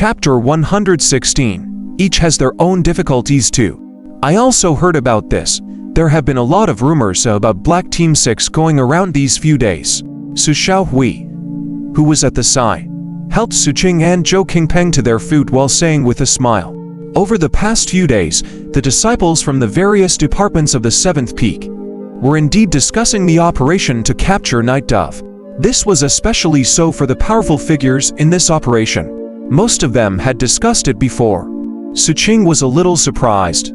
Chapter 116. Each has their own difficulties too. I also heard about this. There have been a lot of rumors about Black Team 6 going around these few days. Xu Qing, who was at the side, helped Xu Qing and Xu Qing to their food while saying with a smile, "Over the past few days, the disciples from the various departments of the 7th Peak were indeed discussing the operation to capture Night Dove. This was especially so for the powerful figures in this operation. Most of them had discussed it before." Xu Qing was a little surprised.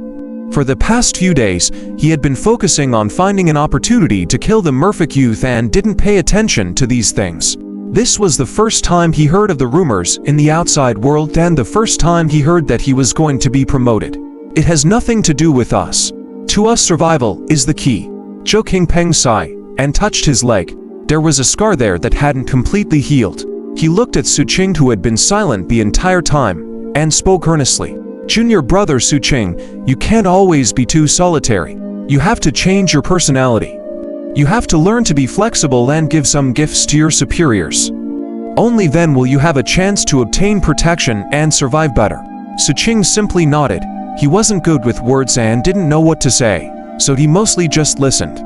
For the past few days, he had been focusing on finding an opportunity to kill the merfolk youth and didn't pay attention to these things. This was the first time he heard of the rumors in the outside world and the first time he heard that he was going to be promoted. "It has nothing to do with us. To us, survival is the key." Xu Qing sighed and touched his leg. There was a scar there that hadn't completely healed. He looked at Xu Qing, who had been silent the entire time, and spoke earnestly. "Junior brother Xu Qing, you can't always be too solitary. You have to change your personality. You have to learn to be flexible and give some gifts to your superiors. Only then will you have a chance to obtain protection and survive better." Xu Qing simply nodded. He wasn't good with words and didn't know what to say, so he mostly just listened.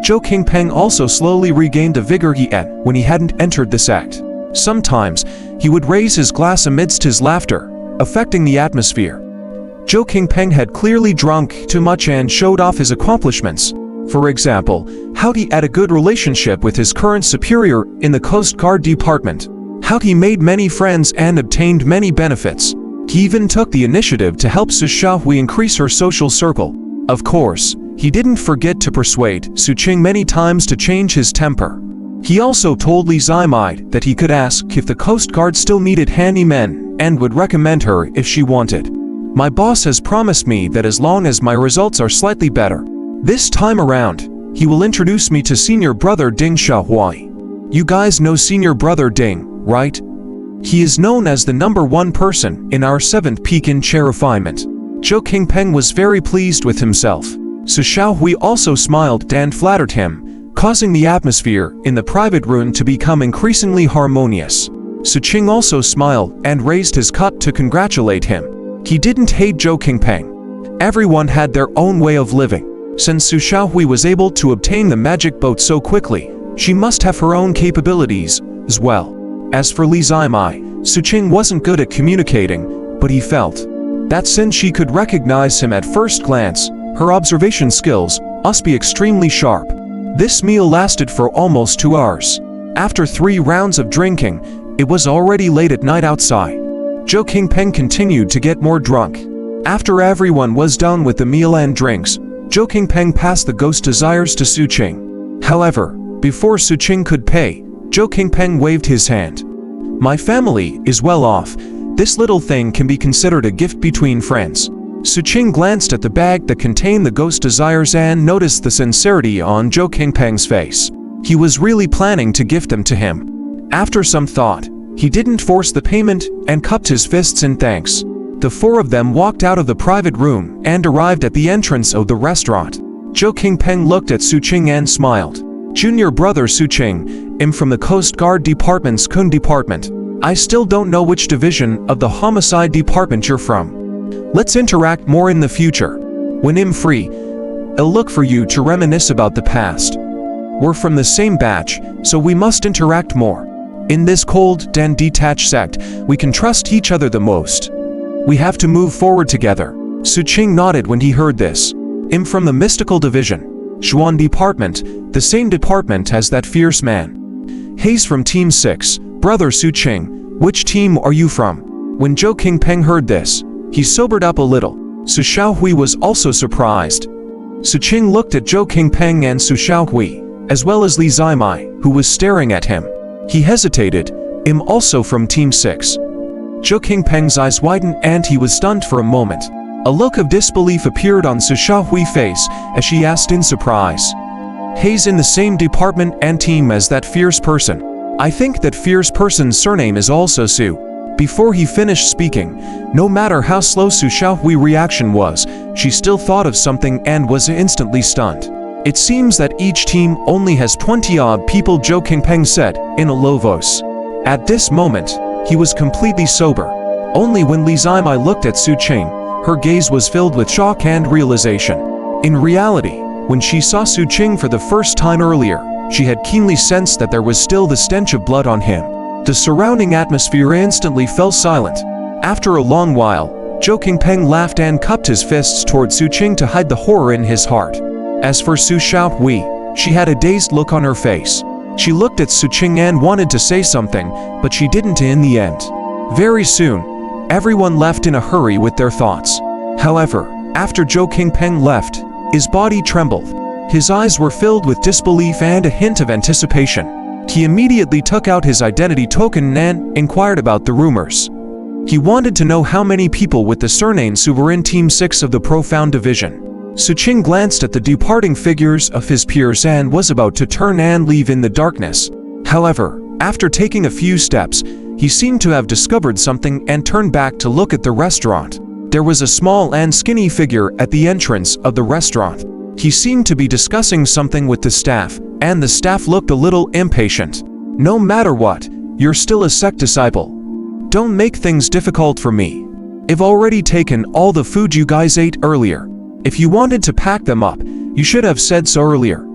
Xu Qing also slowly regained the vigor he had when he hadn't entered the sect. Sometimes, he would raise his glass amidst his laughter, affecting the atmosphere. Xu Qing had clearly drunk too much and showed off his accomplishments. For example, how he had a good relationship with his current superior in the Coast Guard department. How he made many friends and obtained many benefits. He even took the initiative to help Xu Xiaohui increase her social circle. Of course, he didn't forget to persuade Xu Qing many times to change his temper. He also told Li Zimide that he could ask if the Coast Guard still needed handymen and would recommend her if she wanted. "My boss has promised me that as long as my results are slightly better, this time around, he will introduce me to senior brother Ding Xiaohui. You guys know senior brother Ding, right? He is known as the #1 person in our 7th Peak in chair refinement." Xu Qing was very pleased with himself. Xu Xiaohui also smiled and flattered him, causing the atmosphere in the private room to become increasingly harmonious. Xu Qing also smiled and raised his cup to congratulate him. He didn't hate Xu Qing. Everyone had their own way of living. Since Xu Xiaohui was able to obtain the magic boat so quickly, she must have her own capabilities as well. As for Li Zimai, Xu Qing wasn't good at communicating, but he felt that since she could recognize him at first glance, her observation skills must be extremely sharp. This meal lasted for almost 2 hours. After 3 rounds of drinking, it was already late at night outside. Xu Qing continued to get more drunk. After everyone was done with the meal and drinks, Xu Qing passed the ghost desires to Xu Qing. However, before Xu Qing could pay, Xu Qing waved his hand. "My family is well off. This little thing can be considered a gift between friends." Xu Qing glanced at the bag that contained the ghost desires and noticed the sincerity on Xu Qing's face. He was really planning to gift them to him. After some thought, he didn't force the payment and cupped his fists in thanks. The 4 of them walked out of the private room and arrived at the entrance of the restaurant. Xu Qing looked at Xu Qing and smiled. "Junior brother Xu Qing, I'm from the Coast Guard Department's Kun Department. I still don't know which division of the Homicide Department you're from. Let's interact more in the future. When I'm free, I'll look for you to reminisce about the past. We're from the same batch, so we must interact more. In this cold and detached sect, we can trust each other the most. We have to move forward together." Xu Qing nodded when he heard this. "I'm from the Mystical Division, Xuan Department, the same department as that fierce man." "He's from Team 6, brother Xu Qing. Which team are you from?" When Xu Qing heard this, he sobered up a little. Xu Xiaohui was also surprised. Xu Qing looked at Xu Qing and Xu Xiaohui, as well as Li Zimai, who was staring at him. He hesitated. "I'm also from Team 6. Xu Qing's eyes widened and he was stunned for a moment. A look of disbelief appeared on Xu Xiaohui's face as she asked in surprise, "He's in the same department and team as that fierce person. I think that fierce person's surname is also Xu." Before he finished speaking, no matter how slow Xu Xiaohui's reaction was, she still thought of something and was instantly stunned. "It seems that each team only has 20-odd people," Xu Qing said, in a low voice. At this moment, he was completely sober. Only when Li Zimai looked at Xu Qing, her gaze was filled with shock and realization. In reality, when she saw Xu Qing for the first time earlier, she had keenly sensed that there was still the stench of blood on him. The surrounding atmosphere instantly fell silent. After a long while, Xu Qingpeng laughed and cupped his fists toward Xu Qing to hide the horror in his heart. As for Xu Xiaohui, she had a dazed look on her face. She looked at Xu Qing and wanted to say something, but she didn't in the end. Very soon, everyone left in a hurry with their thoughts. However, after Xu Qingpeng left, his body trembled. His eyes were filled with disbelief and a hint of anticipation. He immediately took out his identity token and inquired about the rumors. He wanted to know how many people with the surname Xu were in Team 6 of the Profound Division. Xu Qing glanced at the departing figures of his peers and was about to turn and leave in the darkness. However, after taking a few steps, he seemed to have discovered something and turned back to look at the restaurant. There was a small and skinny figure at the entrance of the restaurant. He seemed to be discussing something with the staff, and the staff looked a little impatient. No matter what, you're still a sect disciple. Don't make things difficult for me. I've already taken all the food you guys ate earlier. If you wanted to pack them up, you should have said so earlier.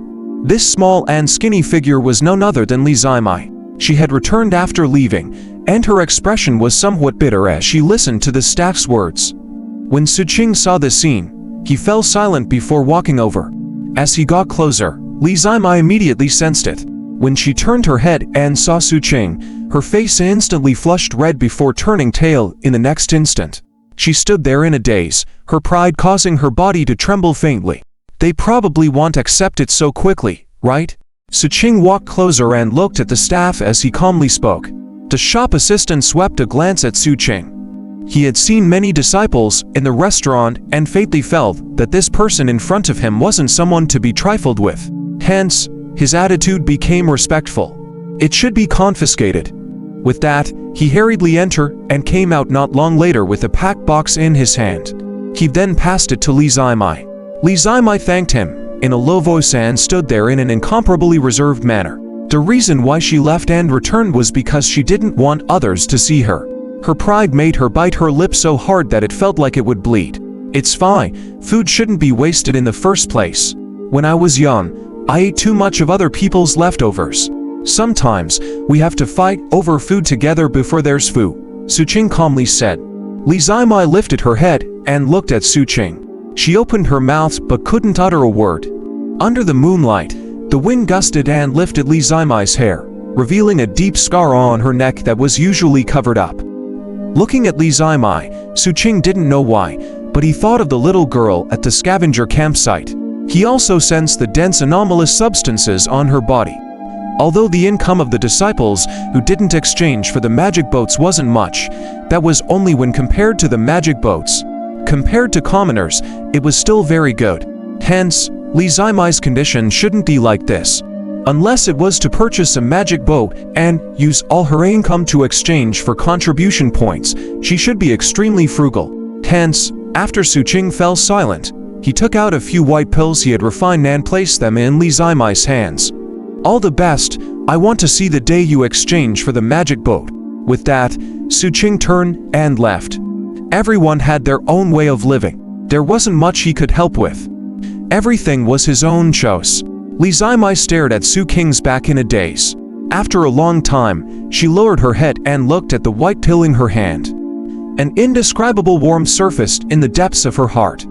This small and skinny figure was none other than Li Zimai. She had returned after leaving, and her expression was somewhat bitter as she listened to the staff's words. When Xu Qing saw the scene, he fell silent before walking over. As he got closer, Li Zimai immediately sensed it. When she turned her head and saw Xu Qing, her face instantly flushed red before turning tail in the next instant. She stood there in a daze, her pride causing her body to tremble faintly. They probably won't accept it so quickly, right? Xu Qing walked closer and looked at the staff as he calmly spoke. The shop assistant swept a glance at Xu Qing. He had seen many disciples in the restaurant and faintly felt that this person in front of him wasn't someone to be trifled with. Hence, his attitude became respectful. It should be confiscated. With that, he hurriedly entered and came out not long later with a packed box in his hand. He then passed it to Li Zimai. Li Zimai thanked him in a low voice and stood there in an incomparably reserved manner. The reason why she left and returned was because she didn't want others to see her. Her pride made her bite her lip so hard that it felt like it would bleed. It's fine, food shouldn't be wasted in the first place. When I was young, I ate too much of other people's leftovers. Sometimes, we have to fight over food together before there's food, Xu Qing calmly said. Li Zimai lifted her head and looked at Xu Qing. She opened her mouth but couldn't utter a word. Under the moonlight, the wind gusted and lifted Li Zimai's hair, revealing a deep scar on her neck that was usually covered up. Looking at Li Zimai, Xu Qing didn't know why, but he thought of the little girl at the scavenger campsite. He also sensed the dense anomalous substances on her body. Although the income of the disciples who didn't exchange for the magic boats wasn't much, that was only when compared to the magic boats. Compared to commoners, it was still very good. Hence, Li Zimai's condition shouldn't be like this. Unless it was to purchase a magic boat and use all her income to exchange for contribution points, she should be extremely frugal. Hence, after Xu Qing fell silent, he took out a few white pills he had refined and placed them in Li Zimai's hands. All the best, I want to see the day you exchange for the magic boat. With that, Xu Qing turned and left. Everyone had their own way of living. There wasn't much he could help with. Everything was his own choice. Li Zimai stared at Xu Qing's back in a daze. After a long time, she lowered her head and looked at the white pill in her hand. An indescribable warmth surfaced in the depths of her heart.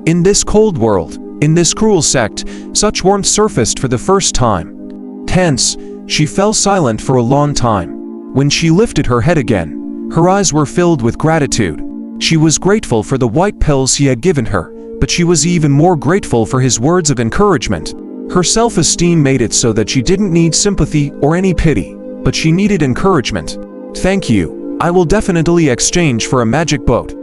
In this cold world, in this cruel sect, such warmth surfaced for the first time. Hence, she fell silent for a long time. When she lifted her head again, her eyes were filled with gratitude. She was grateful for the white pills he had given her, but she was even more grateful for his words of encouragement. Her self-esteem made it so that she didn't need sympathy or any pity, but she needed encouragement. Thank you. I will definitely exchange for a magic boat.